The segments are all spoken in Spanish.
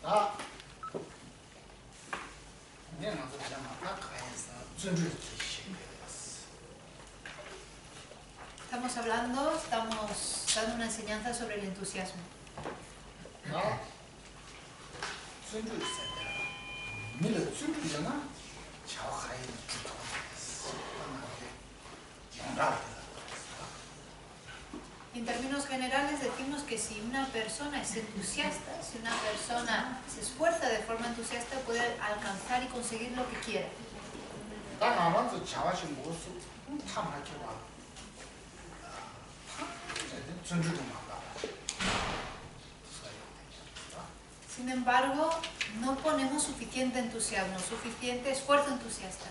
아, 내가 먼저 가해서 준비를 Estamos hablando, estamos dando una enseñanza sobre el entusiasmo. 아, 준비를 했어야 돼. 밀어 준비잖아. 저 가해는 En términos generales decimos que si una persona es entusiasta, si una persona se esfuerza de forma entusiasta, puede alcanzar y conseguir lo que quiera. Sin embargo, no ponemos suficiente entusiasmo, suficiente esfuerzo entusiasta.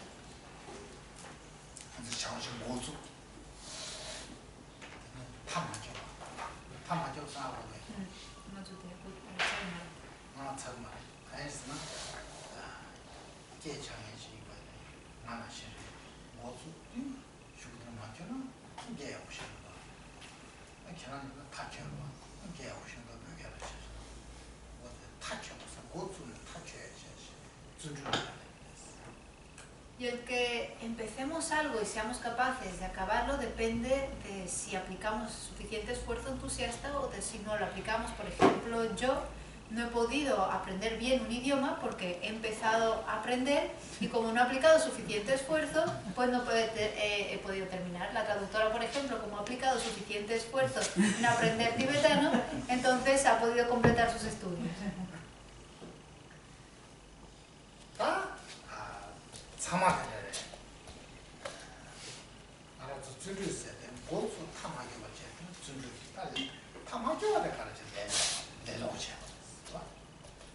Y el que empecemos algo y seamos capaces de acabarlo depende de si aplicamos suficiente esfuerzo entusiasta o de si no lo aplicamos. Por ejemplo, yo no he podido aprender bien un idioma porque he empezado a aprender y como no he aplicado suficiente esfuerzo, pues no he podido terminar. La traductora, por ejemplo, como ha aplicado suficiente esfuerzo en aprender tibetano, entonces ha podido completar sus estudios.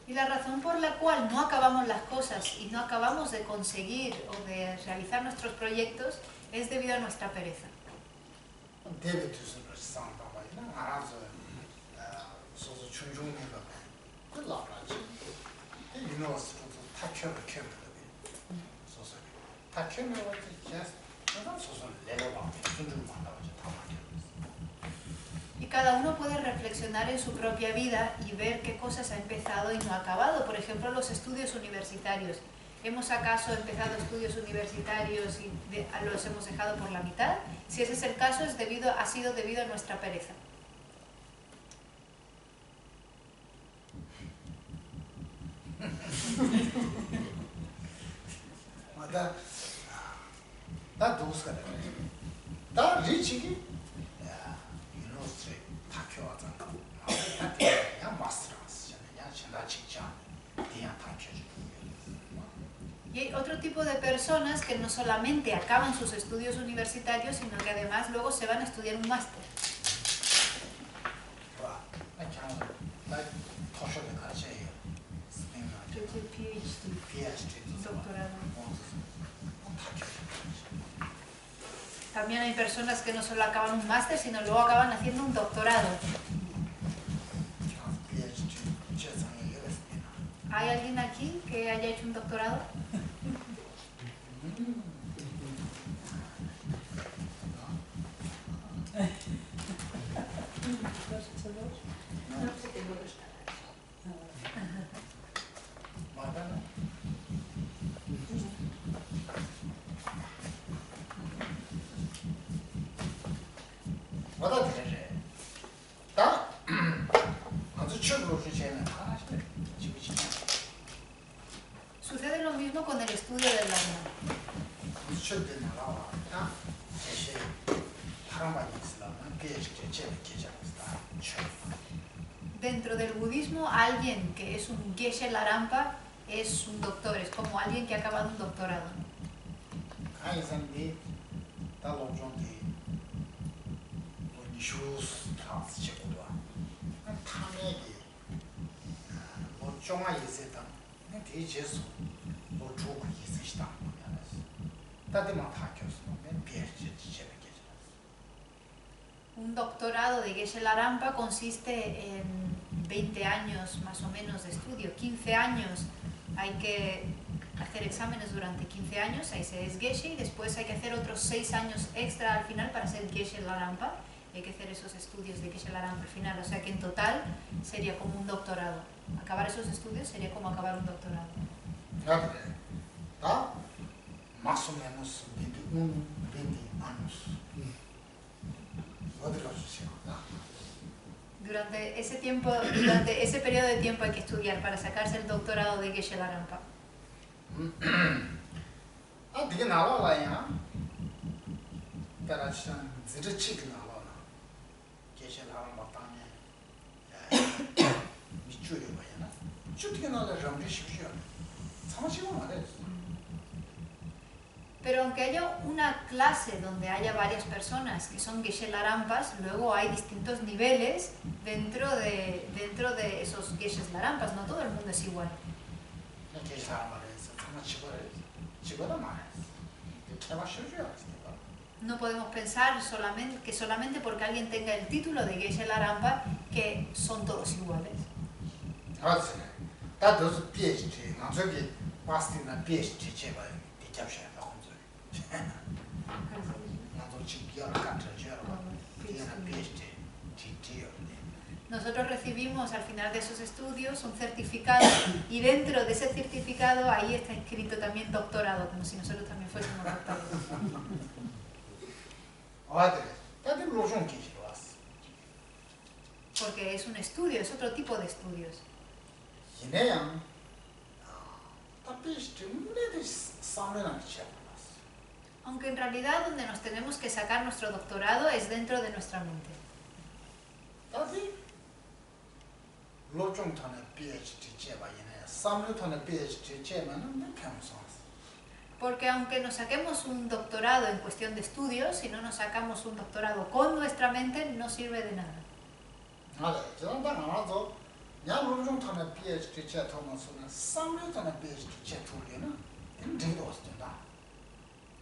Y la razón por la cual no acabamos las cosas y no acabamos de conseguir o de realizar nuestros proyectos es debido a nuestra pereza. Y cada uno puede reflexionar en su propia vida y ver qué cosas ha empezado y no ha acabado. Por ejemplo, los estudios universitarios. ¿Hemos acaso empezado estudios universitarios y los hemos dejado por la mitad? Si ese es el caso, ha sido debido a nuestra pereza. Y hay otro tipo de personas que no solamente acaban sus estudios universitarios, sino que además luego se van a estudiar un máster. También hay personas que no solo acaban un máster, sino luego acaban haciendo un doctorado. ¿Hay alguien aquí que haya hecho un doctorado? Sucede lo mismo con el estudio del Dharma. Dentro del budismo, alguien que es un Geshe Larampa es un doctor, es como alguien que ha acabado un doctorado. Un doctorado de Geshe Larampa consiste en 20 años más o menos de estudio, 15 años. Hay que hacer exámenes durante 15 años, ahí se es Geshe, y después hay que hacer otros 6 años extra al final para ser Geshe Larampa. hay que hacer esos estudios de Geshe Larampa al final, o sea que en total sería como un doctorado. Acabar esos estudios sería como acabar un doctorado. Más o menos 21, 20 años. Durante ese tiempo, durante ese periodo de tiempo hay que estudiar para sacarse el doctorado de Geshe Larampa. 되게 나와라야. 따라서 진짜 치기 나와라. 계셔라는 거 땅에. 미추려 봐야나. 주택에 나가 정리 쉽죠. 사무실은 안 돼. Pero aunque haya una clase donde haya varias personas que son Geshe Larampas, luego hay distintos niveles dentro de esos Geshe Larampas, no todo el mundo es igual. No podemos pensar que solamente porque alguien tenga el título de Geshe Larampa que son todos iguales. Nosotros recibimos al final de esos estudios un certificado y dentro de ese certificado ahí está escrito también doctorado, como si nosotros también fuésemos doctores. Porque es un estudio, es otro tipo de estudios. Aunque en realidad donde nos tenemos que sacar nuestro doctorado es dentro de nuestra mente. Porque aunque nos saquemos un doctorado en cuestión de estudios, si no nos sacamos un doctorado con nuestra mente, no sirve de nada.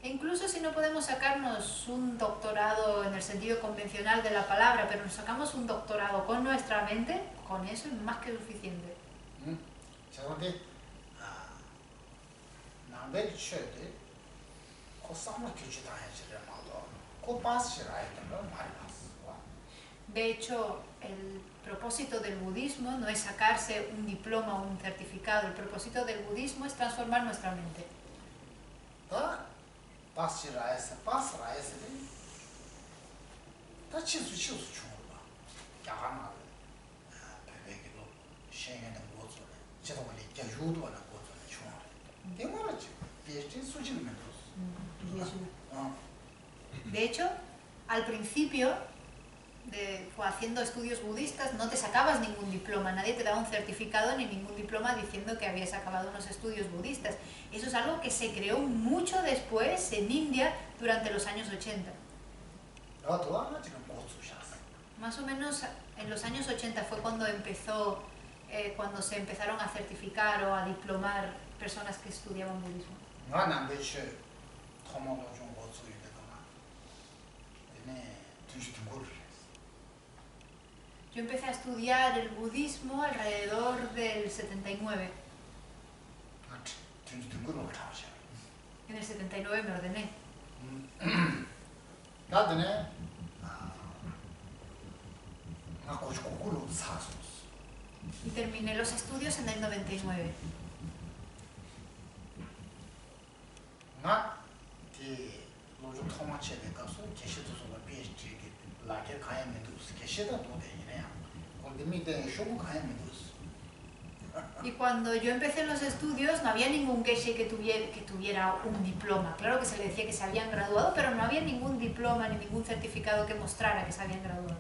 E incluso si no podemos sacarnos un doctorado en el sentido convencional de la palabra, pero nos sacamos un doctorado con nuestra mente, con eso es más que suficiente. De hecho, el propósito del budismo no es sacarse un diploma o un certificado, el propósito del budismo es transformar nuestra mente. De hecho, al principio, haciendo estudios budistas, no te sacabas ningún diploma, nadie te daba un certificado ni ningún diploma diciendo que habías acabado unos estudios budistas. Eso es algo que se creó mucho después en India durante los años 80. Más o menos en los años 80 fue cuando cuando se empezaron a certificar o a diplomar personas que estudiaban budismo. Yo empecé a estudiar el budismo alrededor del 79. En el 79 me ordené. Y terminé los estudios en el 99. Y cuando yo empecé los estudios no había ningún geshe que tuviera un diploma. Claro que se le decía que se habían graduado, pero no había ningún diploma ni ningún certificado que mostrara que se habían graduado.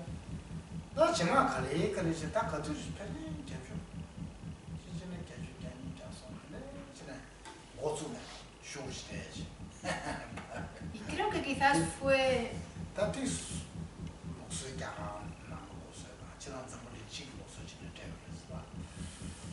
Y creo que quizás fue...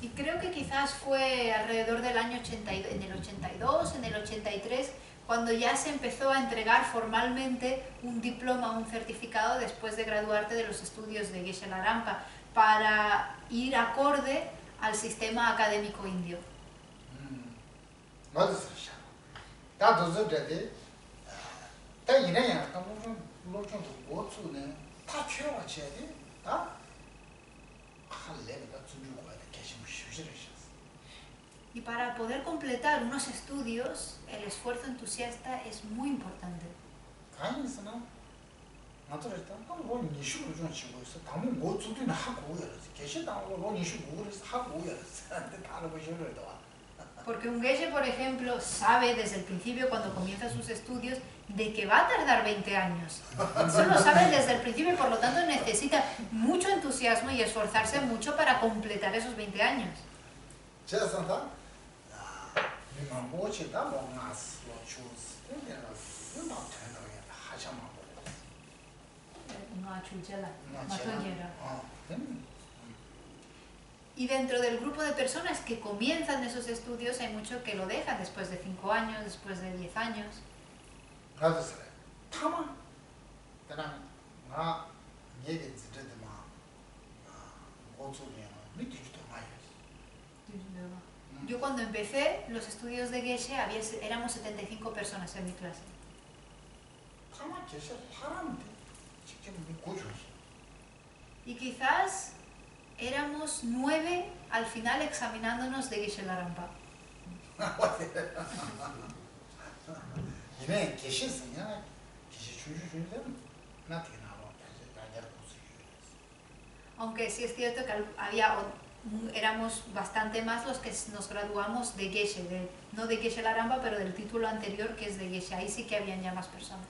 Y creo que quizás fue alrededor del año 82, en el 82, en el 83, cuando ya se empezó a entregar formalmente un diploma, un certificado después de graduarte de los estudios de Geshe Larampa, para ir acorde al sistema académico indio. 다 키워와쳐야 돼. 다 할래가 준주고 가야 돼. 계시면 쉬시를 하셨어. Y para poder completar unos estudios, el esfuerzo entusiasta es muy importante. 가인스는 나도랬다. 뭐 니슈로 좀 치고 있어. 당분 뭐 주도는 하고 오야지. 계시 당고 뭐 니슈 그래서 하고 오야지. 근데 다른 거 싫어도 와. Porque un geshe, por ejemplo, sabe desde el principio, cuando comienza sus estudios, de que va a tardar 20 años. Eso lo sabe desde el principio y por lo tanto necesita mucho entusiasmo y esforzarse mucho para completar esos 20 años. 제가선다 이만 뭐지다 뭐 나스 뭐 주스 내가 이거 되는 하자마 Y dentro del grupo de personas que comienzan esos estudios hay mucho que lo dejan después de 5 años, después de 10 años. Yo cuando empecé los estudios de Geshe éramos 75 personas en mi clase. Y quizás éramos 9 al final examinándonos de Geshe Larampa. Aunque sí es cierto que éramos bastante más los que nos graduamos de Geshe, no de Geshe Larampa, pero del título anterior que es de Geshe. Ahí sí que habían ya más personas.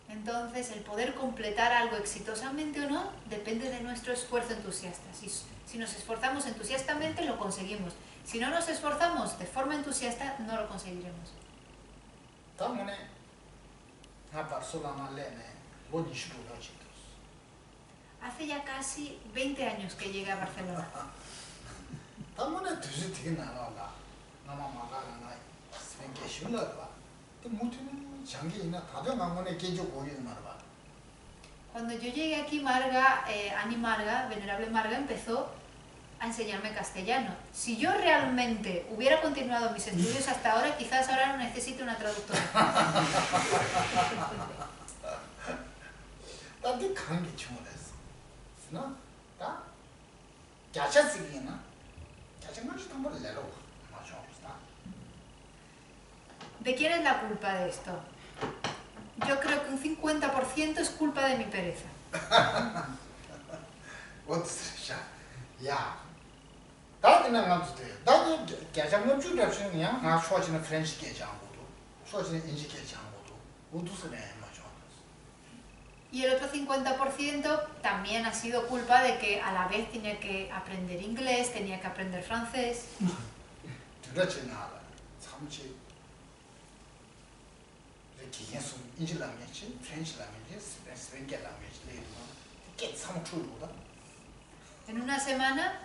Entonces, el poder completar algo exitosamente o no depende de nuestro esfuerzo entusiasta. Si nos esforzamos entusiastamente, lo conseguimos. Si no nos esforzamos de forma entusiasta, no lo conseguiremos. Hace ya casi 20 años que llegué a Barcelona. Cuando yo llegué aquí, Ani Marga, Venerable Marga, empezó a enseñarme castellano. Si yo realmente hubiera continuado mis estudios hasta ahora, quizás ahora no necesite una traductora. ¿De quién es la culpa de esto? Yo creo que un 50% es culpa de mi pereza. Y el otro 50% también ha sido culpa de que a la vez tenía que aprender inglés, tenía que aprender francés. En una semana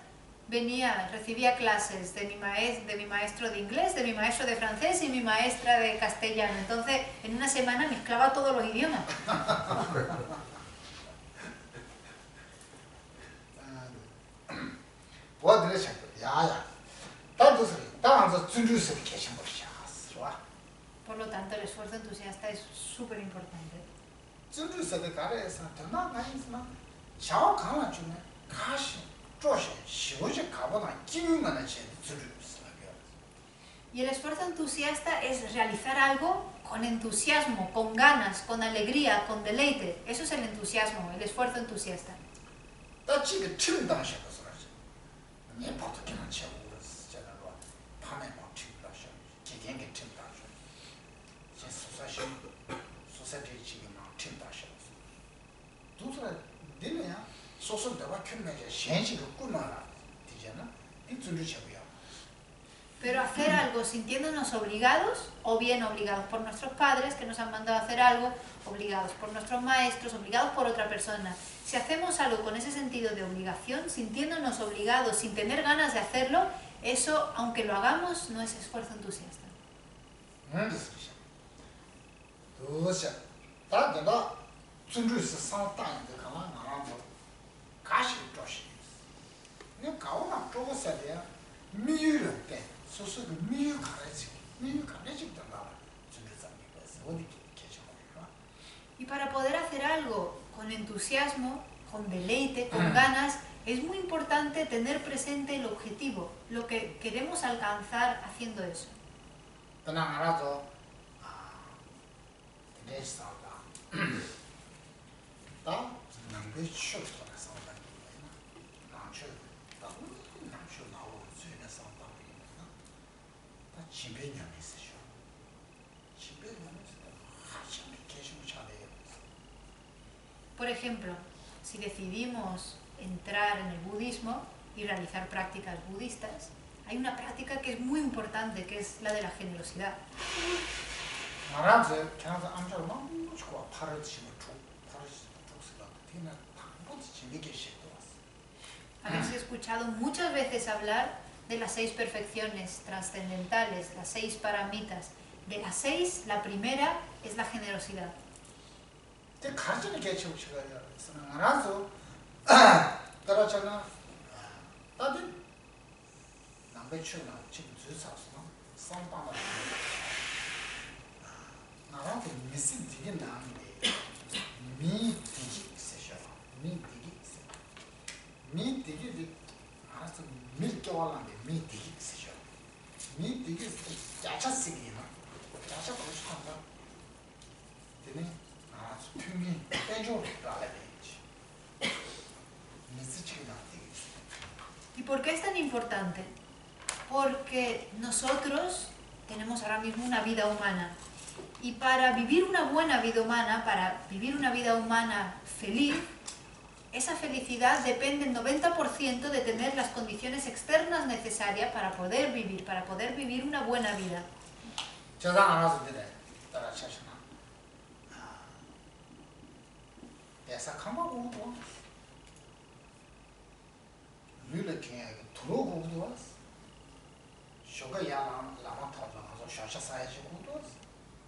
recibía clases de mi maestro de inglés, de mi maestro de francés y mi maestra de castellano. Entonces, en una semana mezclaba todos los idiomas. Por lo tanto, el esfuerzo entusiasta es súper importante. Y el esfuerzo entusiasta es realizar algo con entusiasmo, con ganas, con alegría, con deleite. Eso es el entusiasmo, el esfuerzo entusiasta. Pero hacer algo sintiéndonos obligados, o bien obligados por nuestros padres que nos han mandado a hacer algo, obligados por nuestros maestros, obligados por otra persona. Si hacemos algo con ese sentido de obligación, sintiéndonos obligados, sin tener ganas de hacerlo, eso, aunque lo hagamos, no es esfuerzo entusiasta. 내 가오나 쪼고서야 미유를 때 소소도 미유 가르치 된다. 어디 계셔. Y para poder hacer algo con entusiasmo, con deleite, con ganas, es muy importante tener presente el objetivo, lo que queremos alcanzar haciendo eso. 그냥 알아서 내 싸우다. 다 남의 쇼트나 싸우다. 남쇼 나오고 죄나 싸우다. 다 집에냐면 있으셔. 집에냐면 하시면 계시고 잘해요. Por ejemplo, si decidimos entrar en el budismo y realizar prácticas budistas, hay una práctica que es muy importante, que es la de la generosidad. 말하지 그냥 암처럼 막 팔을 치고 팔을 치고 그냥 당분지 재미게 시도 왔어. Habéis escuchado muchas veces hablar de las 6 perfecciones trascendentales, las 6 paramitas. De las 6, la primera es la generosidad. 근데 가르치는 게 제일 싫어요. 그래서 알아서 따라잖아. 나도 남의 추나 지금 주사서 상담을 나한테 미신 되게 나는데 미디기 있으셔. 미디기 알아서 밀겨와라는데 미디기 있으셔. 미디기 짜차쓰기나 짜차 보고 싶은가? 되네. 알아서 튕기 빼줘 라야지. 미스치기나 되게. ¿Y por qué es tan importante? Porque nosotros tenemos ahora mismo una vida humana. Y para vivir una buena vida humana, para vivir una vida humana feliz, esa felicidad depende en 90% de tener las condiciones externas necesarias para poder vivir una buena vida. 저당 알아서 되래. 따라 차시나. 대사 가마고도 룰레킹에 들어오고도 왔어. 쇼가 야랑 라마 타서 샤샤 사야지 고도 왔어.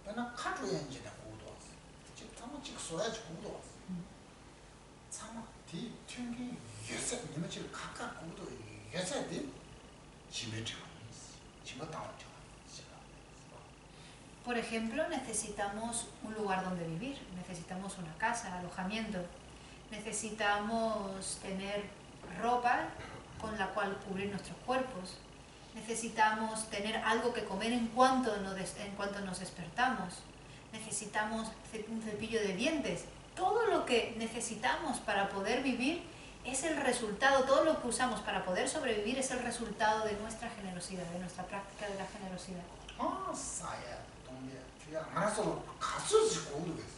내가 카드 엔진에 고도 왔어. 지금 타면 지금 쏘야지 고도 왔어. 참아 뒤 튕기 여섯 니는 지금 각각 고도 여섯 뒤 집에 들어가 있어. 집에 나와 들어가. Por ejemplo, necesitamos un lugar donde vivir, necesitamos una casa, alojamiento, necesitamos tener ropa con la cual cubrir nuestros cuerpos, necesitamos tener algo que comer en cuanto nos despertamos, necesitamos un cepillo de dientes. Todo lo que necesitamos para poder vivir es el resultado, todo lo que usamos para poder sobrevivir es el resultado de nuestra generosidad, de nuestra práctica de la generosidad. 싸야 동네 그냥 알아서 가수지 고도 있어.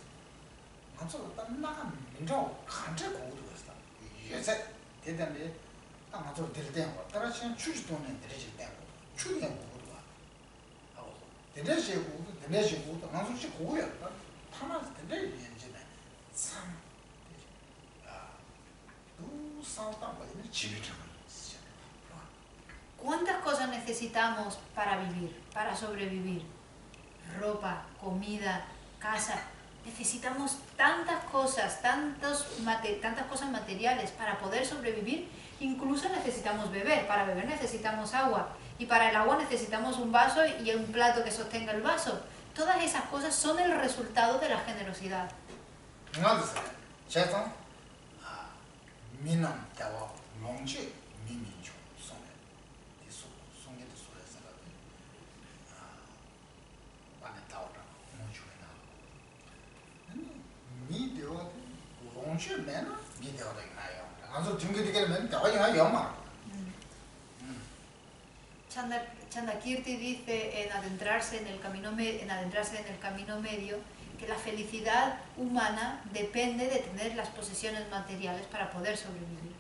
가서 딱 나가 민정 간제 고도 있어. 예세 대단히 딱 맞아 될 때고 따라치는 추지 돈에 들이질 때고 추리는 고도 와. 하고 대대시 고도 나서시 고야. 타마스 대대 연진에 참 또 싸우다 보니 집에 들어가 있어. ¿Cuántas cosas necesitamos para vivir, para sobrevivir? Ropa, comida, casa. Necesitamos tantas cosas, tantas cosas materiales para poder sobrevivir. Incluso necesitamos beber. Para beber necesitamos agua. Y para el agua necesitamos un vaso y un plato que sostenga el vaso. Todas esas cosas son el resultado de la generosidad. Chandakirti dice en adentrarse en el camino medio que la felicidad humana depende de tener las posesiones materiales para poder sobrevivir.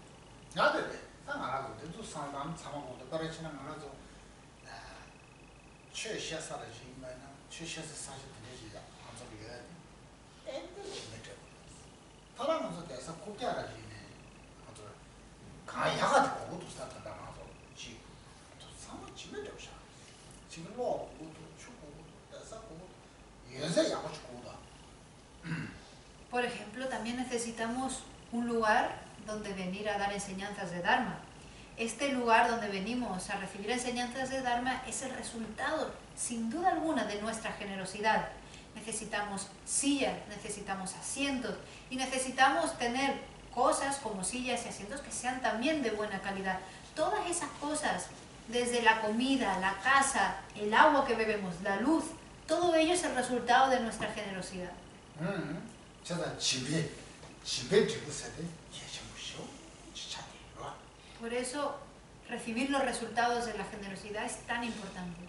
Por ejemplo, también necesitamos un lugar donde venir a dar enseñanzas de Dharma. este lugar donde venimos a recibir enseñanzas de Dharma es el resultado, sin duda alguna, de nuestra generosidad. Necesitamos sillas, necesitamos asientos y necesitamos tener cosas como sillas y asientos que sean también de buena calidad. Todas esas cosas, desde la comida, la casa, el agua que bebemos, la luz, todo ello es el resultado de nuestra generosidad. Por eso, recibir los resultados de la generosidad es tan importante.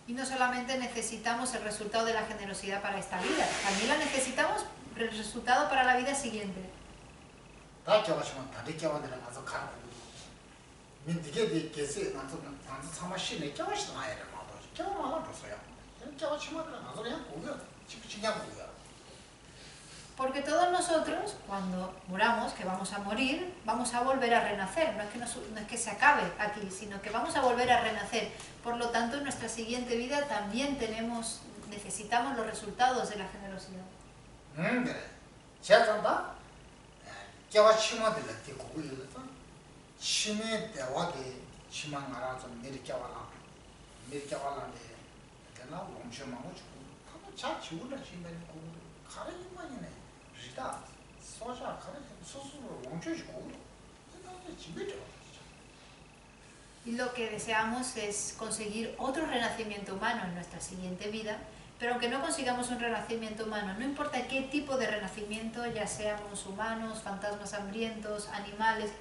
Y no solamente necesitamos el resultado de la generosidad para esta vida, también la necesitamos el resultado para la vida siguiente. Porque todos nosotros, cuando muramos, que vamos a morir, vamos a volver a renacer. No es que se acabe aquí, sino que vamos a volver a renacer. Por lo tanto, en nuestra siguiente vida también necesitamos los resultados de la generosidad. Y lo que deseamos es conseguir otro renacimiento humano en nuestra siguiente vida, pero aunque no consigamos un renacimiento humano, no importa qué tipo de renacimiento, ya seamos humanos, fantasmas hambrientos, animales,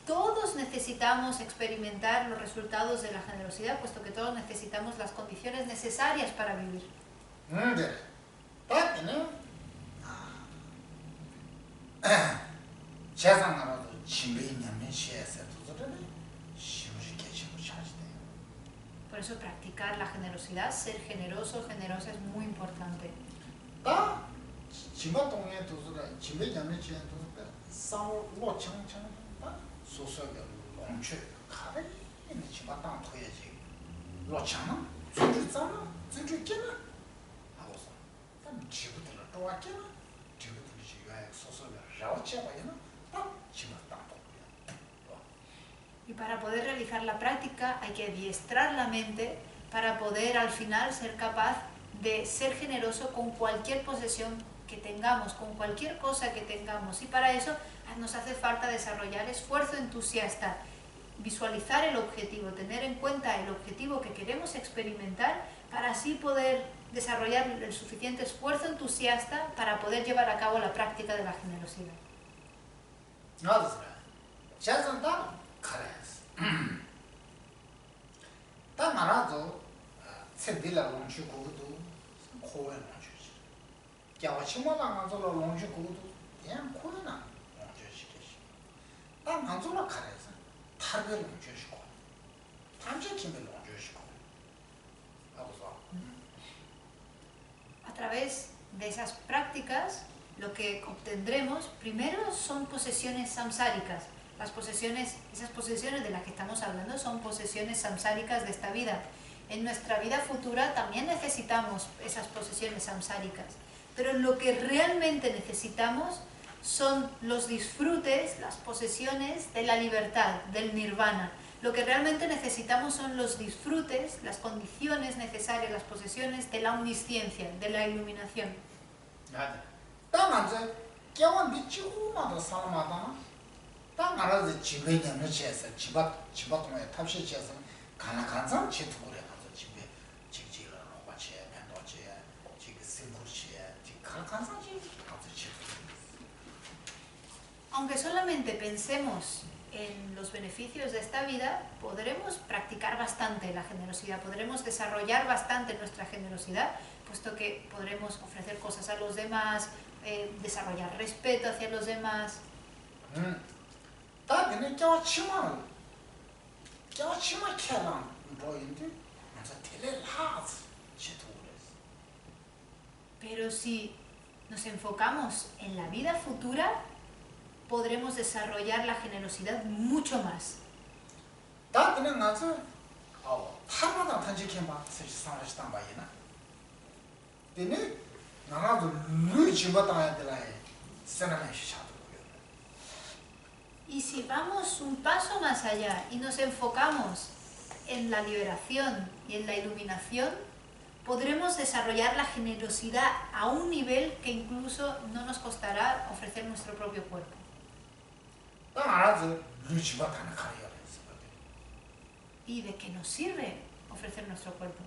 todos necesitamos experimentar los resultados de la generosidad, puesto que todos necesitamos las condiciones necesarias para vivir. Por eso practicar la generosidad, ser generoso, generosa es muy importante. Y para poder realizar la práctica hay que adiestrar la mente para poder al final ser capaz de ser generoso con cualquier posesión que tengamos, con cualquier cosa que tengamos. Y para eso nos hace falta desarrollar esfuerzo entusiasta, visualizar el objetivo, tener en cuenta el objetivo que queremos experimentar para así poder desarrollar el suficiente esfuerzo entusiasta para poder llevar a cabo la práctica de la generosidad. A través de esas prácticas, lo que obtendremos primero son posesiones samsáricas. Esas posesiones de las que estamos hablando son posesiones samsáricas de esta vida. En nuestra vida futura también necesitamos esas posesiones samsáricas, pero lo que realmente necesitamos son los disfrutes, las posesiones de la libertad, del nirvana. Lo que realmente necesitamos son los disfrutes, las condiciones necesarias, las posesiones de la omnisciencia, de la iluminación. Aunque solamente pensemos en los beneficios de esta vida, podremos practicar bastante la generosidad, podremos desarrollar bastante nuestra generosidad, puesto que podremos ofrecer cosas a los demás, desarrollar respeto hacia los demás. Pero si nos enfocamos en la vida futura, podremos desarrollar la generosidad mucho más. Tiene, nada de chimbataya de la Y si vamos un paso más allá y nos enfocamos en la liberación y en la iluminación, podremos desarrollar la generosidad a un nivel que incluso no nos costará ofrecer nuestro propio cuerpo. ¿Y de qué nos sirve ofrecer nuestro cuerpo?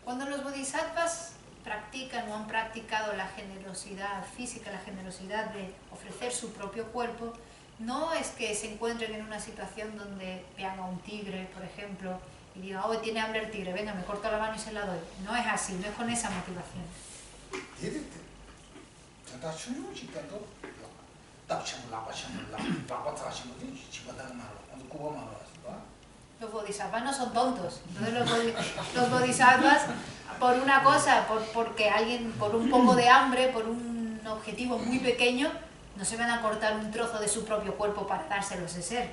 Cuando los bodhisattvas practican o han practicado la generosidad física, la generosidad de ofrecer su propio cuerpo, no es que se encuentren en una situación donde vean a un tigre, por ejemplo, y digan, oh, tiene hambre el tigre, venga, me corto la mano y se la doy. No es así, no es con esa motivación. Los bodhisattvas no son tontos. Entonces los bodhisattvas, por una cosa, porque alguien, por un poco de hambre, por un objetivo muy pequeño, no se van a cortar un trozo de su propio cuerpo para dárselo a ese ser.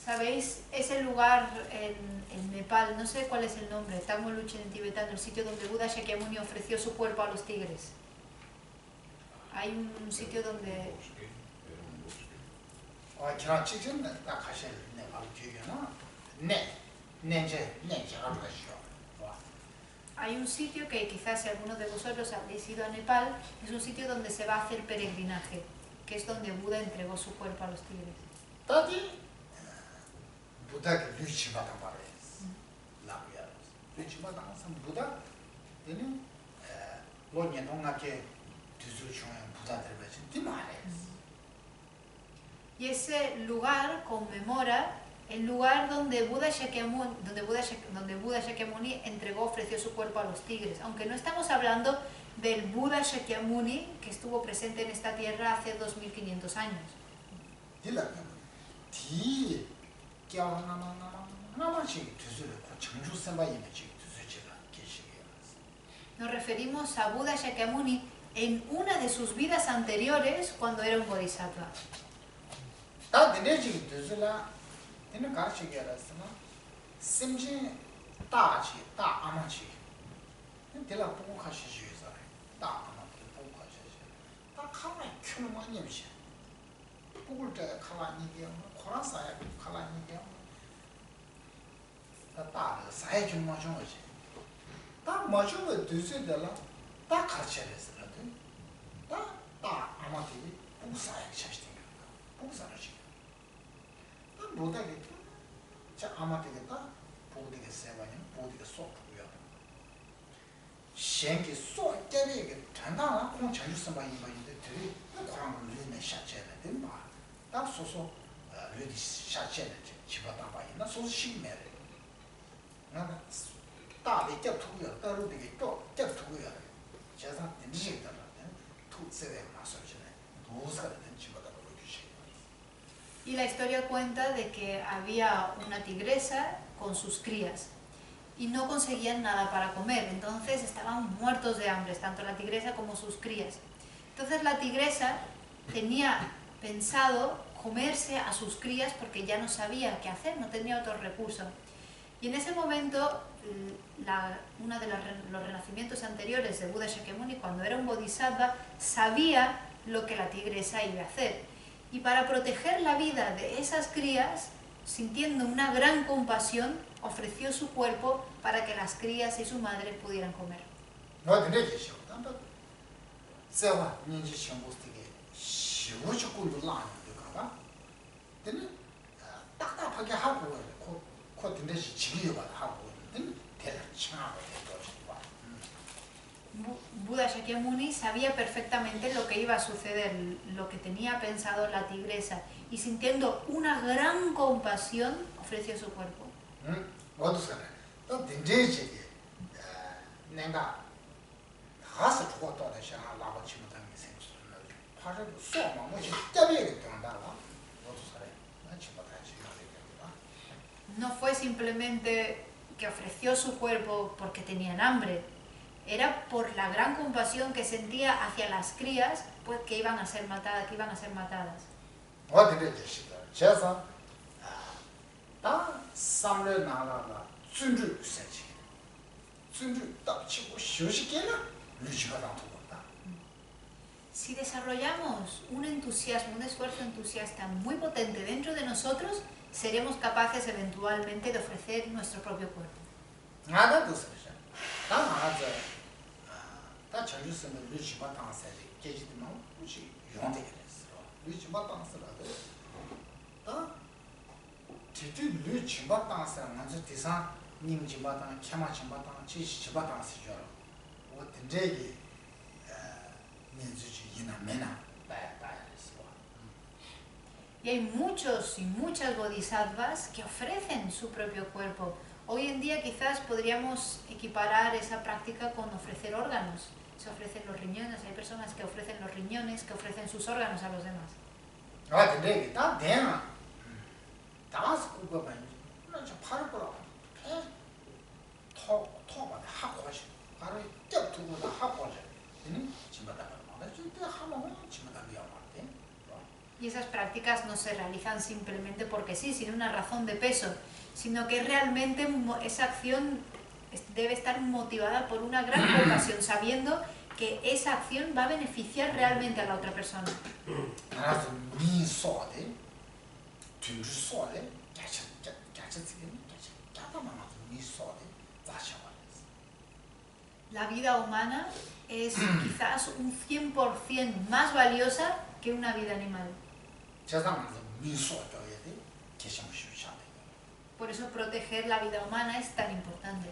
¿Sabéis ese lugar en Nepal? No sé cuál es el nombre, Tangmo Luchen en tibetano, el sitio donde Buda Shakyamuni ofreció su cuerpo a los tigres. Hay un sitio donde... Hay un sitio que quizás si algunos de vosotros habéis ido a Nepal, es un sitio donde se va a hacer peregrinaje, que es donde Buda entregó su cuerpo a los tigres. Buda que luchi bata pare la ya luchi bata san Buda tiene lo nientonga que tuzu chung Buda de vez y ese lugar conmemora el lugar donde Buda Shakyamuni, ofreció su cuerpo a los tigres, aunque no estamos hablando del Buda Shakyamuni que estuvo presente en esta tierra hace 2500 años. Nos referimos a Buda Shakyamuni en una de sus vidas anteriores cuando era un bodhisattva. shenki so gyabege tandana kong chanju samba yinba yinba tiri korang lüne shachele dinba dan soso lüne shachele chiba damba yinba soso shigmere nana dali gyab tukuya daru digi gyab tukuya jazan dindishik dara tu tsede ma sochene duzara din chiba damba lüne shigmere. Y la historia cuenta de que había una tigresa con sus crías y no conseguían nada para comer, entonces estaban muertos de hambre, tanto la tigresa como sus crías. Entonces la tigresa tenía pensado comerse a sus crías porque ya no sabía qué hacer, no tenía otro recurso. Y en ese momento, uno de los renacimientos anteriores de Buda Shakyamuni, cuando era un bodhisattva, sabía lo que la tigresa iba a hacer. Y para proteger la vida de esas crías, sintiendo una gran compasión, ofreció su cuerpo para que las crías y su madre pudieran comer. Buda Shakyamuni sabía perfectamente lo que iba a suceder, lo que tenía pensado la tigresa, y sintiendo una gran compasión, ofreció su cuerpo. 가서 죽었다 다시 라고 치면 당연히 생겼어요. 파를 쏘마 뭐지 떼비게 된다고. 모두 살아. 나 치면 다시 나게 No fue simplemente que ofreció su cuerpo porque tenían hambre, era por la gran compasión que sentía hacia las crías, pues que iban a ser matadas, 어디를 계시다. 제가 다 삼례 나라가 준주 세지. 준주 딱 치고 휴식이나 루지가 다 두었다. Si desarrollamos un entusiasmo, un esfuerzo entusiasta muy potente dentro de nosotros, seremos capaces eventualmente de ofrecer nuestro propio cuerpo. 나도 그랬어. 나 나도 다 전주스는 루지가 당세지. 계지도 뭐 루지 용되게 됐어. 루지가 당세라도 다 뒤뒤 루지가 당세 먼저 대상 님지가 당 캐마 지가 당 지시가 당세죠. 뭐 된제기 민주주의 Y hay muchos y muchas bodhisattvas que ofrecen su propio cuerpo. Hoy en día quizás podríamos equiparar esa práctica con ofrecer órganos. Se ofrecen los riñones, hay personas que ofrecen los riñones, que ofrecen sus órganos a los demás. Y esas prácticas no se realizan simplemente porque sí, sin una razón de peso, sino que realmente esa acción debe estar motivada por una gran compasión, sabiendo que esa acción va a beneficiar realmente a la otra persona. La vida humana es quizás un 100% más valiosa que una vida animal. Por eso proteger la vida humana es tan importante.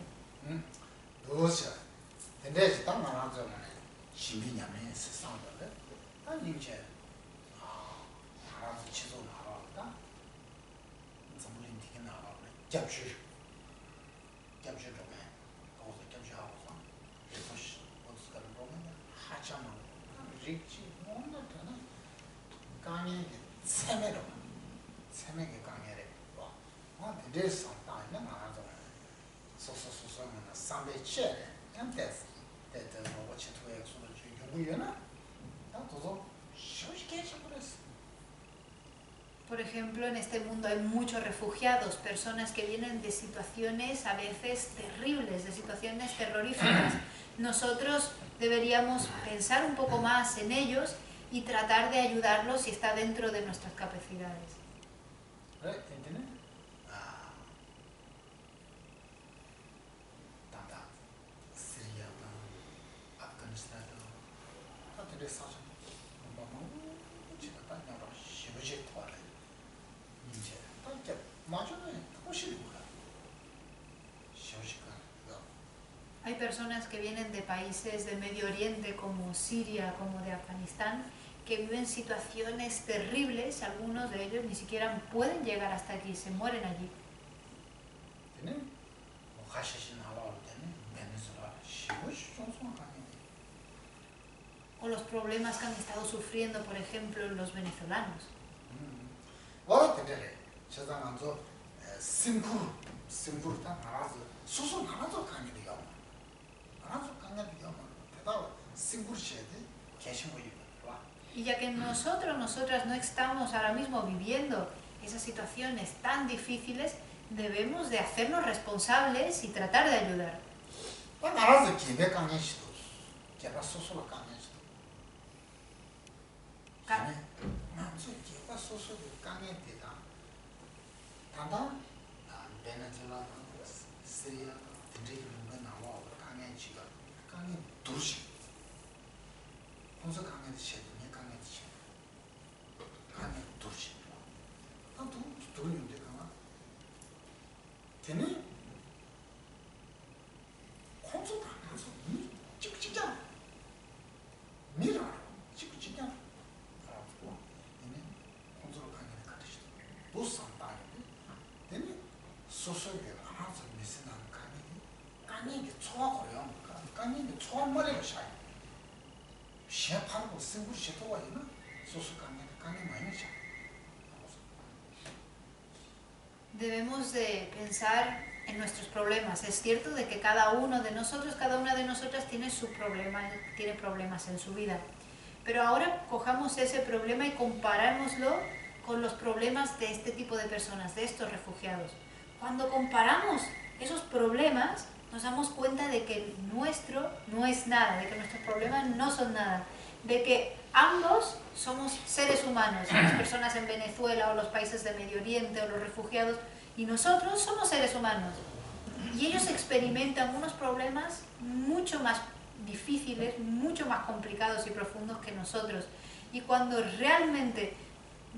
Por ejemplo, en este mundo hay muchos refugiados, personas que vienen de situaciones a veces terribles, de situaciones terroríficas. Nosotros deberíamos pensar un poco más en ellos y tratar de ayudarlos si está dentro de nuestras capacidades. Hay personas que vienen de países del Medio Oriente como Siria, como de Afganistán, que viven situaciones terribles, algunos de ellos ni siquiera pueden llegar hasta aquí, se mueren allí. O los problemas que han estado sufriendo, por ejemplo, los venezolanos. Y ya que nosotras no estamos ahora mismo viviendo esas situaciones tan difíciles, debemos de hacernos responsables y tratar de ayudar. 시합하고 승부 시도가 있나? 소수 강에 많이 차. Debemos de pensar en nuestros problemas. Es cierto de que cada uno de nosotros, cada una de nosotras tiene su problema, tiene problemas en su vida. Pero ahora cojamos ese problema y comparámoslo con los problemas de este tipo de personas, de estos refugiados. Cuando comparamos esos problemas, nos damos cuenta de que el nuestro no es nada, de que nuestros problemas no son nada, de que ambos somos seres humanos, las personas en Venezuela o los países de Medio Oriente o los refugiados, y nosotros somos seres humanos. Y ellos experimentan unos problemas mucho más difíciles, mucho más complicados y profundos que nosotros. Y cuando realmente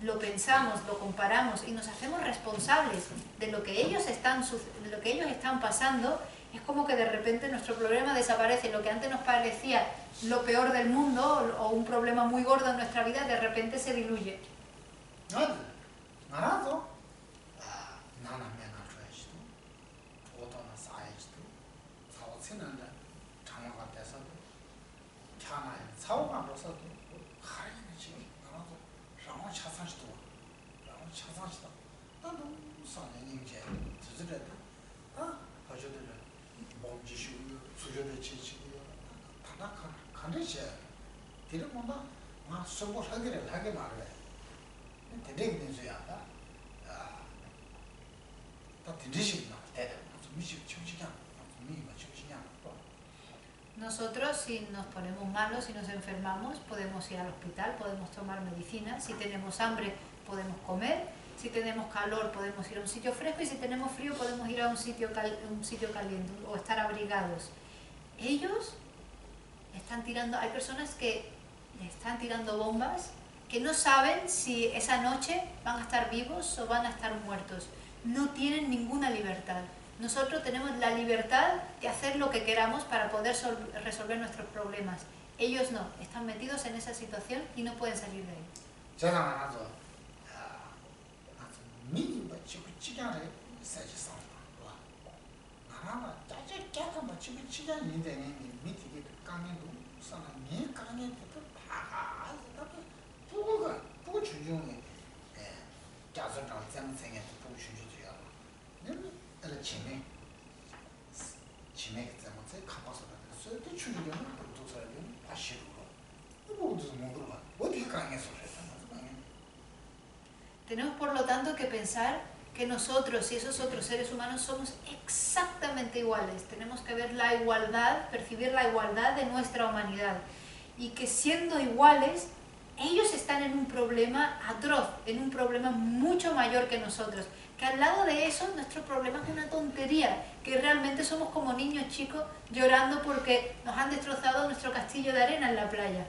lo pensamos, lo comparamos y nos hacemos responsables de lo que ellos están pasando, es como que de repente nuestro problema desaparece. Lo que antes nos parecía lo peor del mundo o un problema muy gordo en nuestra vida, de repente se diluye. Nosotros, si nos ponemos malos, si nos enfermamos, podemos ir al hospital, podemos tomar medicina. Si tenemos hambre, podemos comer. Si tenemos calor, podemos ir a un sitio fresco. Y si tenemos frío, podemos ir a un sitio caliente o estar abrigados. Ellos están tirando, hay personas que están tirando bombas que no saben si esa noche van a estar vivos o van a estar muertos. No tienen ninguna libertad. Nosotros tenemos la libertad de hacer lo que queramos para poder resolver nuestros problemas. Ellos no, están metidos en esa situación y no pueden salir de ahí. Tenemos por lo tanto que pensar que nosotros y esos otros seres humanos somos exactamente iguales. Tenemos que ver la igualdad, percibir la igualdad de nuestra humanidad. Y que siendo iguales, ellos están en un problema atroz, en un problema mucho mayor que nosotros. Que al lado de eso, nuestro problema es una tontería, que realmente somos como niños chicos llorando porque nos han destrozado nuestro castillo de arena en la playa.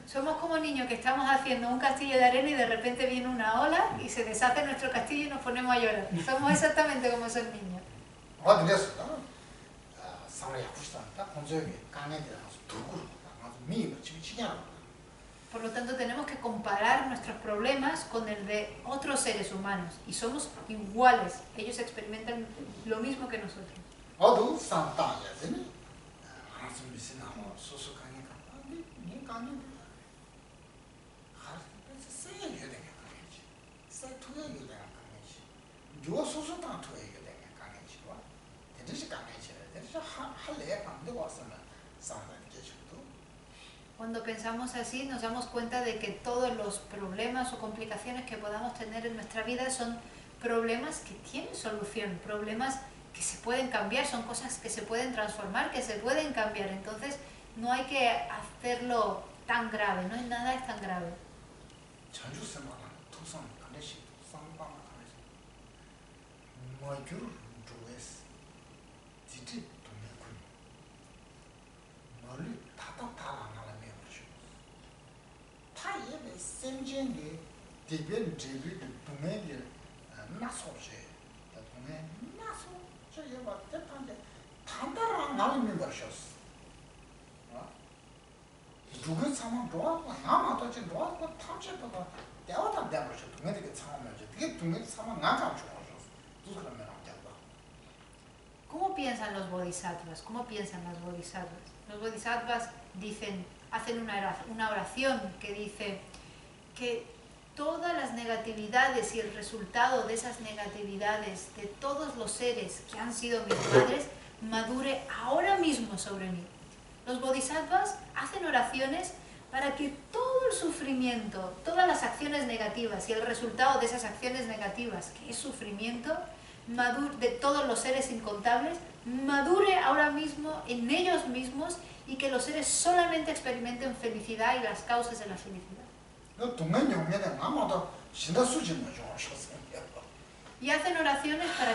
Somos como niños que estamos haciendo un castillo de arena y de repente viene una ola y se deshace nuestro castillo y nos ponemos a llorar. Somos exactamente como esos niños. Por lo tanto, tenemos que comparar nuestros problemas con el de otros seres humanos. Y somos iguales. Ellos experimentan lo mismo que nosotros. Cuando pensamos así, nos damos cuenta de que todos los problemas o complicaciones que podamos tener en nuestra vida son problemas que tienen solución, problemas que se pueden cambiar, son cosas que se pueden transformar, que se pueden cambiar. Entonces, no hay que hacerlo tan grave, no es nada es tan grave. ¿Cómo piensan los bodhisattvas? ¿Cómo piensan las bodhisattvas? Los bodhisattvas hacen una oración que dice que todas las negatividades y el resultado de esas negatividades de todos los seres que han sido mis padres madure ahora mismo sobre mí. Los bodhisattvas hacen oraciones para que todo el sufrimiento, todas las acciones negativas y el resultado de esas acciones negativas, que es sufrimiento, de todos los seres incontables, madure ahora mismo en ellos mismos y que los seres solamente experimenten felicidad y las causas de la felicidad. Y hacen oraciones para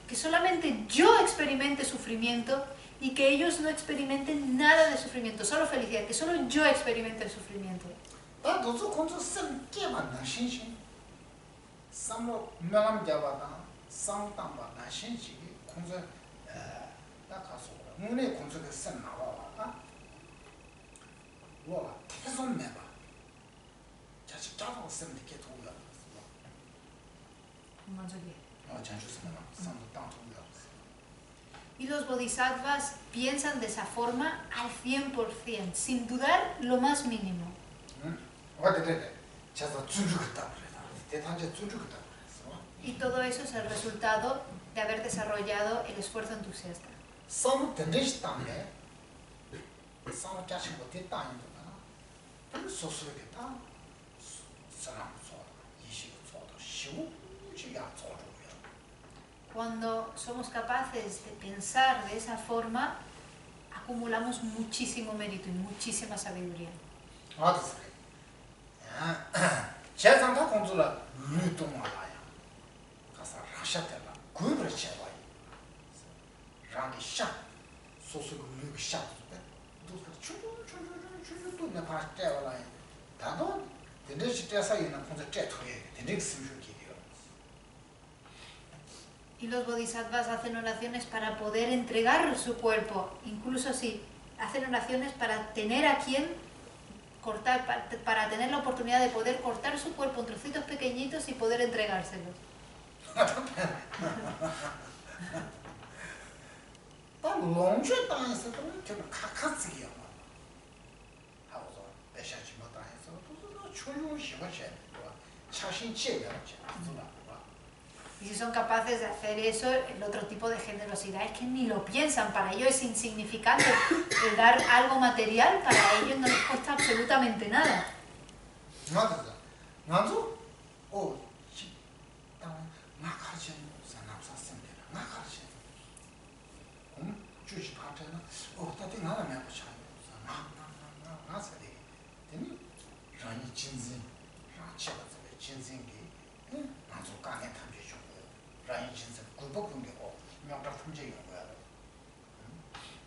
que solamente yo experimente sufrimiento y que ellos no experimenten nada de sufrimiento, solo felicidad, que solo yo experimente el sufrimiento. Y los bodhisattvas piensan de esa forma al 100%, sin dudar lo más mínimo. Y todo eso es el resultado de haber desarrollado el esfuerzo entusiasta. Cuando somos capaces de pensar de esa forma, acumulamos muchísimo mérito y muchísima sabiduría. Y los bodhisattvas hacen oraciones para poder entregar su cuerpo, incluso si hacen oraciones para tener a quien cortar, para tener la oportunidad de poder cortar su cuerpo en trocitos pequeñitos y poder entregárselos. Y si son capaces de hacer eso, el otro tipo de generosidad es que ni lo piensan, para ellos es insignificante. El dar algo material para ellos no les cuesta absolutamente nada.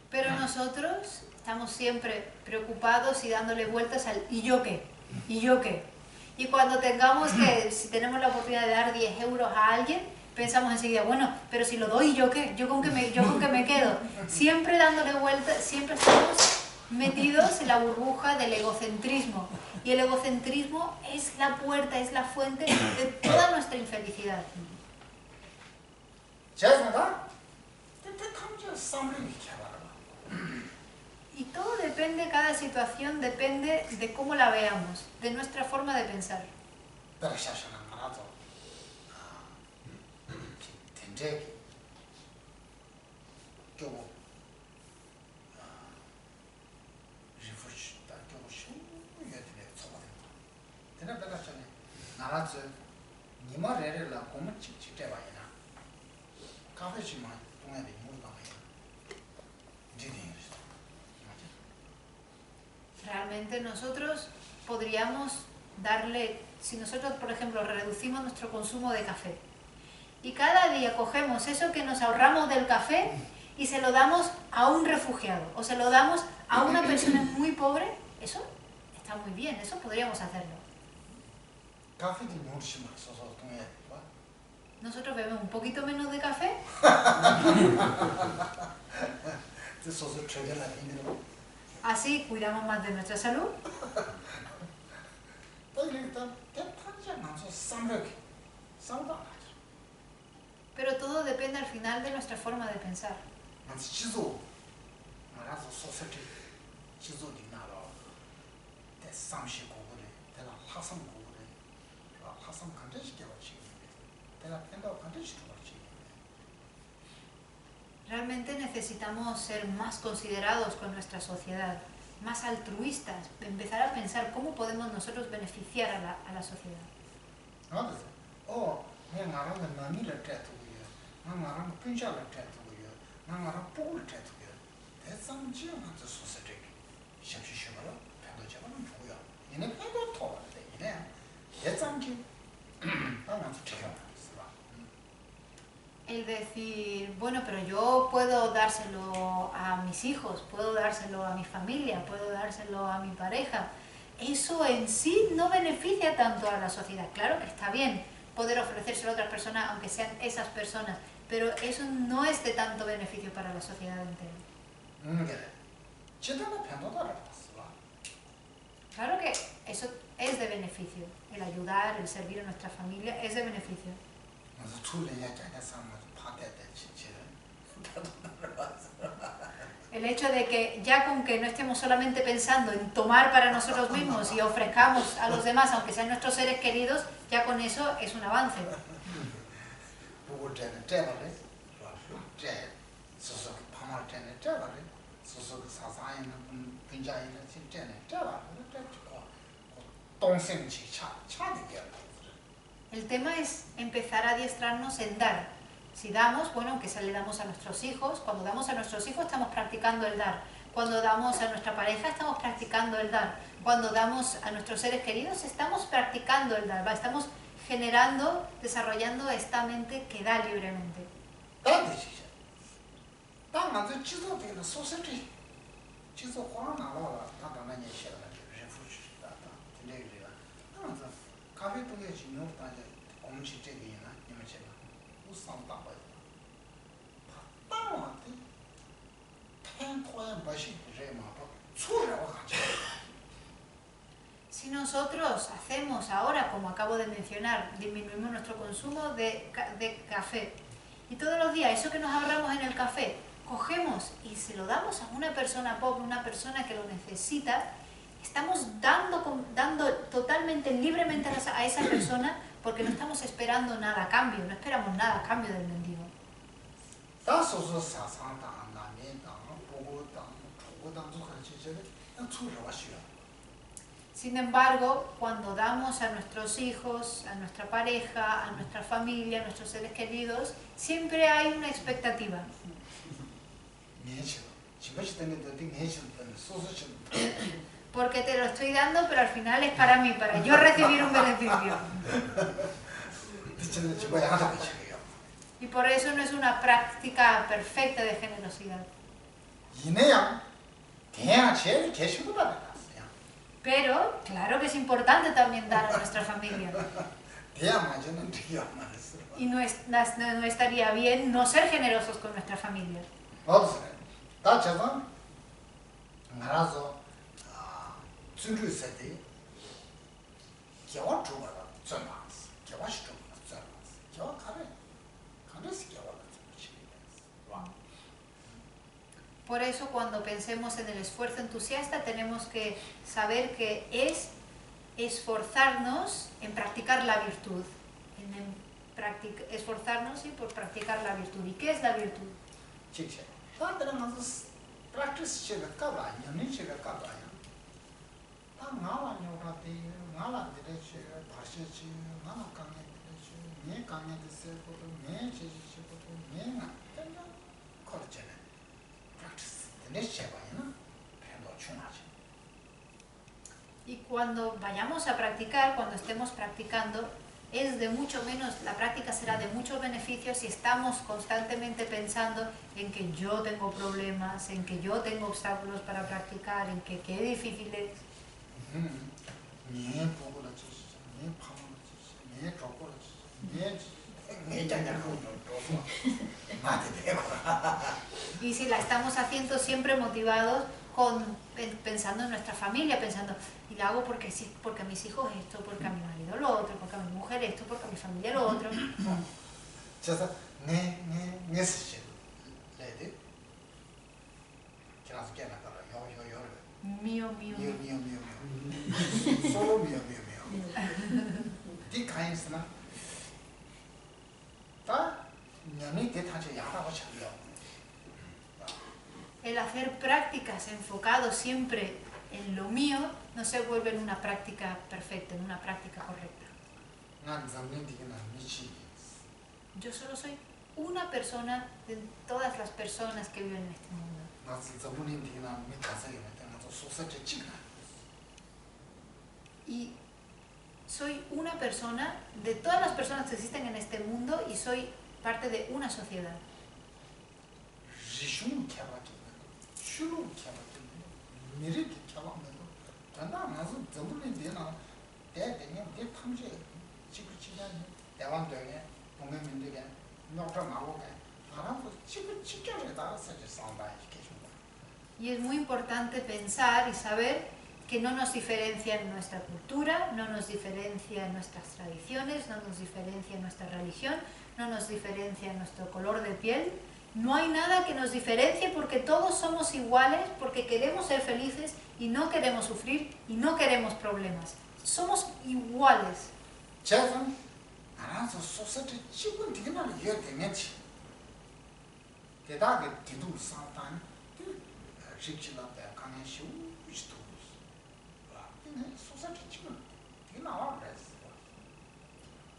Pero nosotros estamos siempre preocupados y dándole vueltas al ¿y yo qué? ¿Y yo qué? Y cuando si tenemos la oportunidad de dar 10 euros a alguien, pensamos enseguida, bueno, pero si lo doy, ¿yo qué? ¿Yo con qué me quedo? Siempre dándole vueltas, siempre estamos metidos en la burbuja del egocentrismo. Y el egocentrismo es la puerta, es la fuente de toda nuestra infelicidad. Y todo depende, cada situación depende de cómo la veamos, de nuestra forma de pensar. Realmente nosotros podríamos darle, si nosotros por ejemplo reducimos nuestro consumo de café y cada día cogemos eso que nos ahorramos del café y se lo damos a un refugiado o se lo damos a una persona muy pobre, eso está muy bien, eso podríamos hacerlo. Nosotros bebemos un poquito menos de café. Así cuidamos más de nuestra salud. Pero todo depende al final de nuestra forma de pensar. Realmente necesitamos ser más considerados con nuestra sociedad, más altruistas, empezar a pensar cómo podemos nosotros beneficiar a la sociedad. El decir, bueno, pero yo puedo dárselo a mis hijos, puedo dárselo a mi familia, puedo dárselo a mi pareja. Eso en sí no beneficia tanto a la sociedad. Claro que está bien poder ofrecérselo a otras personas, aunque sean esas personas, pero eso no es de tanto beneficio para la sociedad entera. Claro que eso es de beneficio, el ayudar, el servir a nuestra familia es de beneficio. El hecho de que ya con que no estemos solamente pensando en tomar para nosotros mismos y ofrezcamos a los demás, aunque sean nuestros seres queridos, ya con eso es un avance. El tema es empezar a adiestrarnos en dar. Si damos, bueno, aunque se le damos a nuestros hijos, cuando damos a nuestros hijos estamos practicando el dar. Cuando damos a nuestra pareja estamos practicando el dar. Cuando damos a nuestros seres queridos estamos practicando el dar. Estamos generando, desarrollando esta mente que da libremente. Si nosotros hacemos ahora, como acabo de mencionar, disminuimos nuestro consumo de café y todos los días eso que nos ahorramos en el café, cogemos y se lo damos a una persona pobre, una persona que lo necesita, estamos dando totalmente, libremente a esa persona porque no estamos esperando nada a cambio, no esperamos nada a cambio del mendigo. Sin embargo, cuando damos a nuestros hijos, a nuestra pareja, a nuestra familia, a nuestros seres queridos, siempre hay una expectativa. Porque te lo estoy dando, pero al final es para mí, para yo recibir un beneficio. Y por eso no es una práctica perfecta de generosidad. Pero, claro que es importante también dar a nuestra familia. Y no estaría bien no ser generosos con nuestra familia. Por eso, cuando pensemos en el esfuerzo entusiasta, tenemos que saber que es esforzarnos en practicar la virtud. Esforzarnos por practicar la virtud. ¿Y qué es la virtud? Y cuando vayamos a practicar, cuando estemos practicando, es de mucho menos, la práctica será de muchos beneficios si estamos constantemente pensando en que yo tengo problemas, en que yo tengo obstáculos para practicar, en que qué difícil es. Y si la estamos haciendo siempre motivados pensando en nuestra familia, pensando, y la hago porque a mis hijos esto, porque a mi marido lo otro, porque a mi mujer esto, porque a mi familia lo otro. 네 쓰시 레디 그래서 걔가 요 Mío, mío. 미요 solo 미요 디 카인스나 다 년이 대타지 야다고 쳐요. El hacer prácticas enfocado siempre en lo mío no se vuelve en una práctica perfecta, en una práctica correcta. 난 zamnin디나 미치. Yo solo soy una persona de todas las personas que viven en este mundo. 나 zamnin디나 미카세게 내가 또 소설제 찍나. Y soy una persona de todas las personas que existen en este mundo y soy parte de una sociedad. 지슈는 캐바지. 슈는 캐바지. 미리기 캐바면 전화 나서 zamnin디나 대대냐 대 탐제 지구지자니 대왕되게 동맹민들에게 너가 나오게 알아서 지구지자에 따라서 상담해 주겠습니다. Y es muy importante pensar y saber que no nos diferencia en nuestra cultura, no nos diferencia en nuestras tradiciones, no nos diferencia en nuestra religión, no nos diferencia en nuestro color de piel. No hay nada que nos diferencie porque todos somos iguales, porque queremos ser felices y no queremos sufrir y no queremos problemas. Somos iguales. 제가 알아서 소설제 지금 되게나 이해되겠지. 대다게 기도 상담 식지나데 강의 시우 있어. 근데 소설제 지금 되게 나와 그랬어.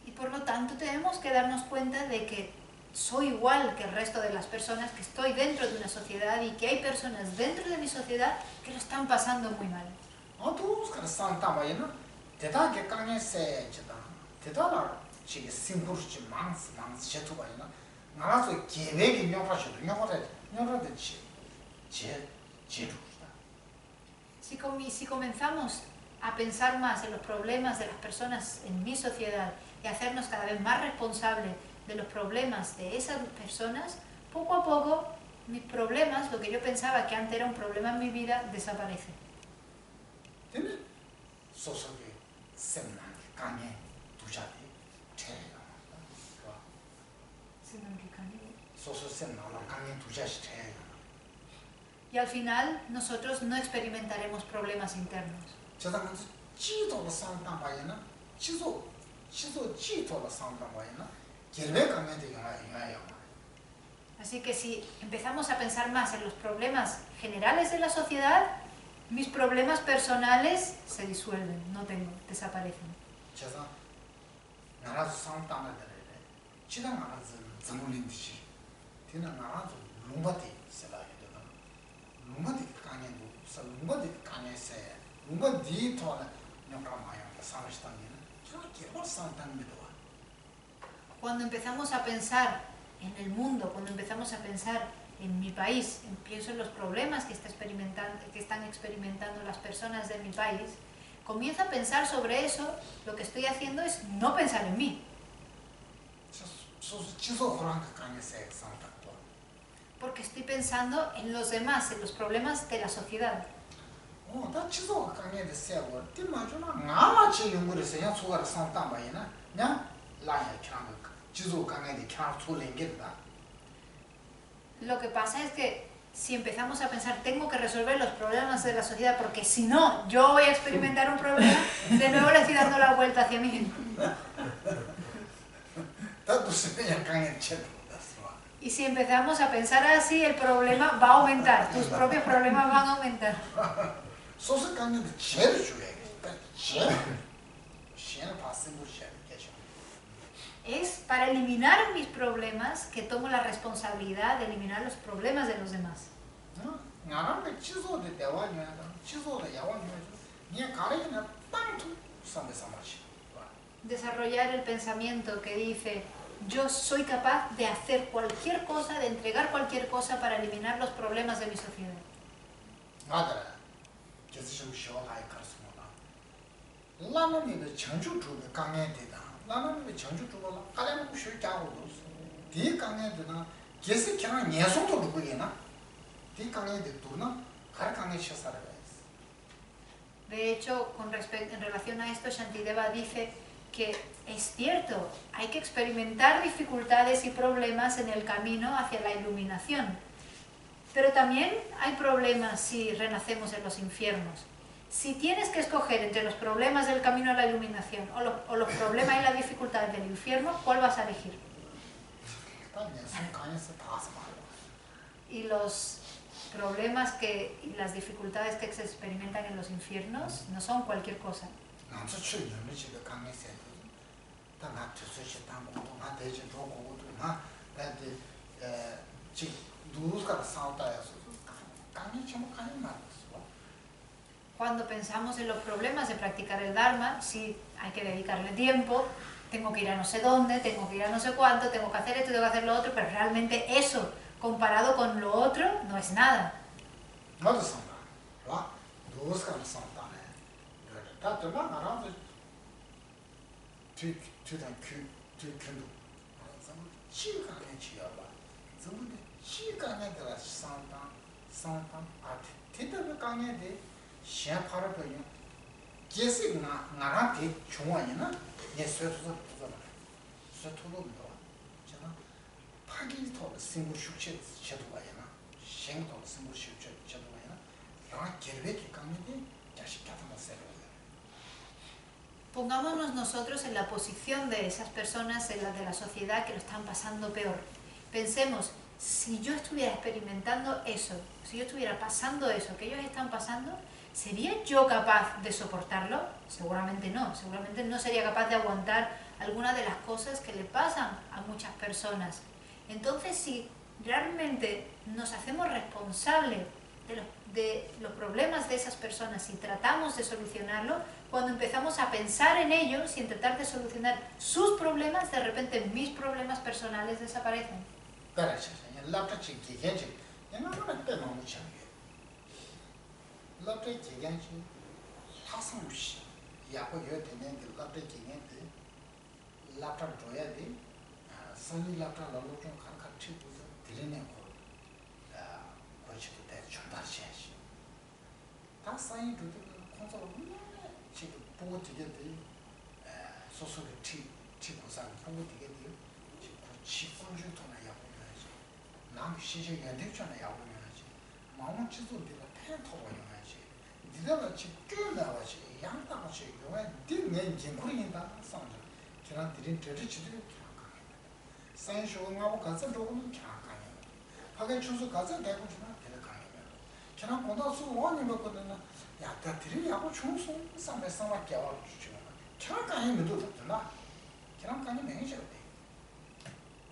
Y por lo tanto tenemos que darnos cuenta de que soy igual que el resto de las personas, que estoy dentro de una sociedad y que hay personas dentro de mi sociedad que lo están pasando muy mal. 또 그런 상담이나 대다게 강의 세지다. 대다라 지금 심부르지 망스 제투바이나 나라서 계획이 명확하셔도 명확하듯이 제루다. Si comenzamos a pensar más en los problemas de las personas en mi sociedad y hacernos cada vez más responsables de los problemas de esas personas, poco a poco mis problemas, lo que yo pensaba que antes era un problema en mi vida, desaparece. 근데 소속의 셈나 강의 두자리 제가 소속 셈나 강의 두자시 제가 Y al final nosotros no experimentaremos problemas internos. 제가 지도로 상담하이나 지도 지도로 상담하이나 계획 강의도 영향이야. Así que si empezamos a pensar más en los problemas generales de la sociedad, mis problemas personales se disuelven, desaparecen. 제가 나라서 상담을 들으래. 지난 나라서 전문인들이 되는 나라서 롱바티 살아야되나. 롱바티 강의도 롱바티 강의세. 롱바티 토나 영감하여 상식당에는 저렇게 상담도. Cuando empezamos a pensar en el mundo, cuando empezamos a pensar en mi país, pienso en los problemas que están experimentando las personas de mi país, comienzo a pensar sobre eso, lo que estoy haciendo es no pensar en mí. Porque estoy pensando en los demás, en los problemas de la sociedad. Lo que pasa es que si empezamos a pensar tengo que resolver los problemas de la sociedad porque si no yo voy a experimentar un problema, de nuevo le estoy dando la vuelta hacia mí. Y si empezamos a pensar así, el problema va a aumentar, tus propios problemas van a aumentar. Es para eliminar mis problemas que tomo la responsabilidad de eliminar los problemas de los demás. Desarrollar el pensamiento que dice yo soy capaz de hacer cualquier cosa, de entregar cualquier cosa para eliminar los problemas de mi sociedad. De hecho, en relación a esto, Shantideva dice que es cierto, hay que experimentar dificultades y problemas en el camino hacia la iluminación. Pero también hay problemas si renacemos en los infiernos. Si tienes que escoger entre los problemas del camino a la iluminación o los problemas y las dificultades del infierno, ¿cuál vas a elegir? Y los problemas y las dificultades que se experimentan en los infiernos no son cualquier cosa. Cuando pensamos en los problemas de practicar el Dharma, sí, hay que dedicarle tiempo, tengo que ir a no sé dónde, tengo que ir a no sé cuánto, tengo que hacer esto, tengo que hacer lo otro, pero realmente eso, comparado con lo otro, no es nada. Pongámonos nosotros en la posición de esas personas de la sociedad que lo están pasando peor. Pensemos, si yo estuviera experimentando eso, si yo estuviera pasando eso que ellos están pasando, ¿sería yo capaz de soportarlo? Seguramente no sería capaz de aguantar alguna de las cosas que le pasan a muchas personas. Entonces, si realmente nos hacemos responsables de los problemas de esas personas y tratamos de solucionarlo, cuando empezamos a pensar en ellos y en tratar de solucionar sus problemas, de repente mis problemas personales desaparecen.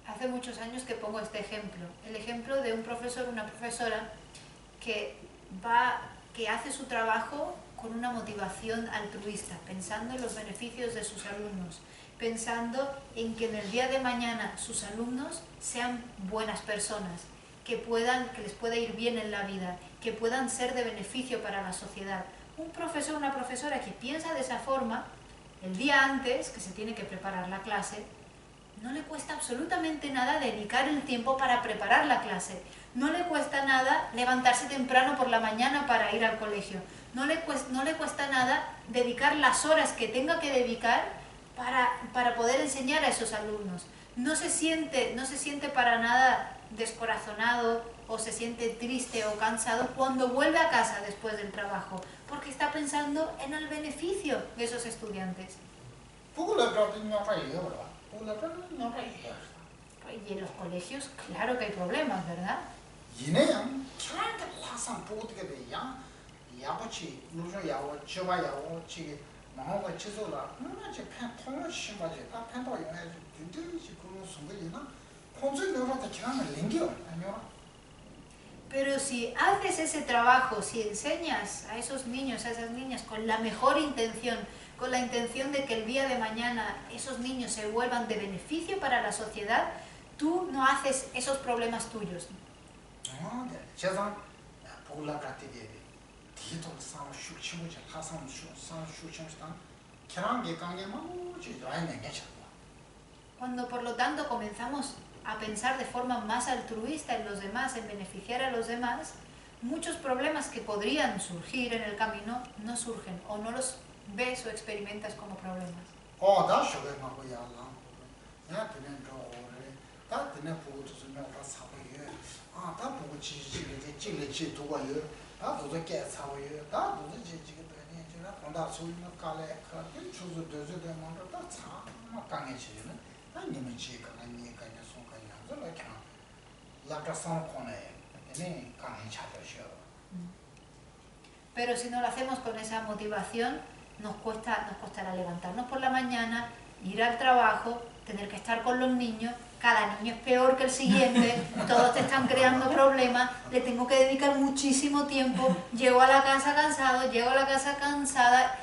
Hace muchos años que pongo este ejemplo, el ejemplo de un profesor o una profesora que hace su trabajo con una motivación altruista, pensando en los beneficios de sus alumnos, pensando en que en el día de mañana sus alumnos sean buenas personas, que les pueda ir bien en la vida, que puedan ser de beneficio para la sociedad. Un profesor o una profesora que piensa de esa forma, el día antes, que se tiene que preparar la clase, no le cuesta absolutamente nada dedicar el tiempo para preparar la clase. No le cuesta nada levantarse temprano por la mañana para ir al colegio. No le cuesta nada dedicar las horas que tenga que dedicar para poder enseñar a esos alumnos. No se siente para nada descorazonado o se siente triste o cansado cuando vuelve a casa después del trabajo, porque está pensando en el beneficio de esos estudiantes. Y en los colegios, claro que hay problemas, ¿verdad? Pero si haces ese trabajo, si enseñas a esos niños, a esas niñas con la mejor intención, con la intención de que el día de mañana esos niños se vuelvan de beneficio para la sociedad, tú no haces esos problemas tuyos. Cuando por lo tanto comenzamos a pensar de forma más altruista en los demás, en beneficiar a los demás, muchos problemas que podrían surgir en el camino no surgen o no los ves o experimentas como problemas. 다 쇼게 하고 야랑 야 되는 저거를 다 되는 보고 좀 내가 사고요 다 보고 지지게 찔레지 두고요 다 도저 깨 사고요 다 도저 지지게 되니 제가 본다 소리는 깔래 그 주소 되서 되는 거다 참 강해지는 아니면 지가 아니니까 손가락이 안 들어가 la son coné tiene Pero si no lo hacemos con esa motivación, nos costará levantarnos por la mañana, ir al trabajo, tener que estar con los niños, cada niño es peor que el siguiente, todos te están creando problemas, le tengo que dedicar muchísimo tiempo, llego a la casa cansado, llego a la casa cansada,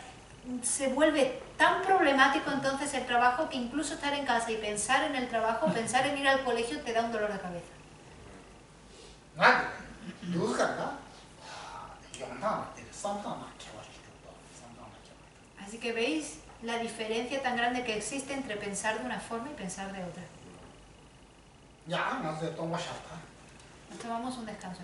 se vuelve tan problemático entonces el trabajo que incluso estar en casa y pensar en el trabajo, pensar en ir al colegio te da un dolor de cabeza. Así que veis la diferencia tan grande que existe entre pensar de una forma y pensar de otra. Ya, no sé, toma Nos tomamos un descanso.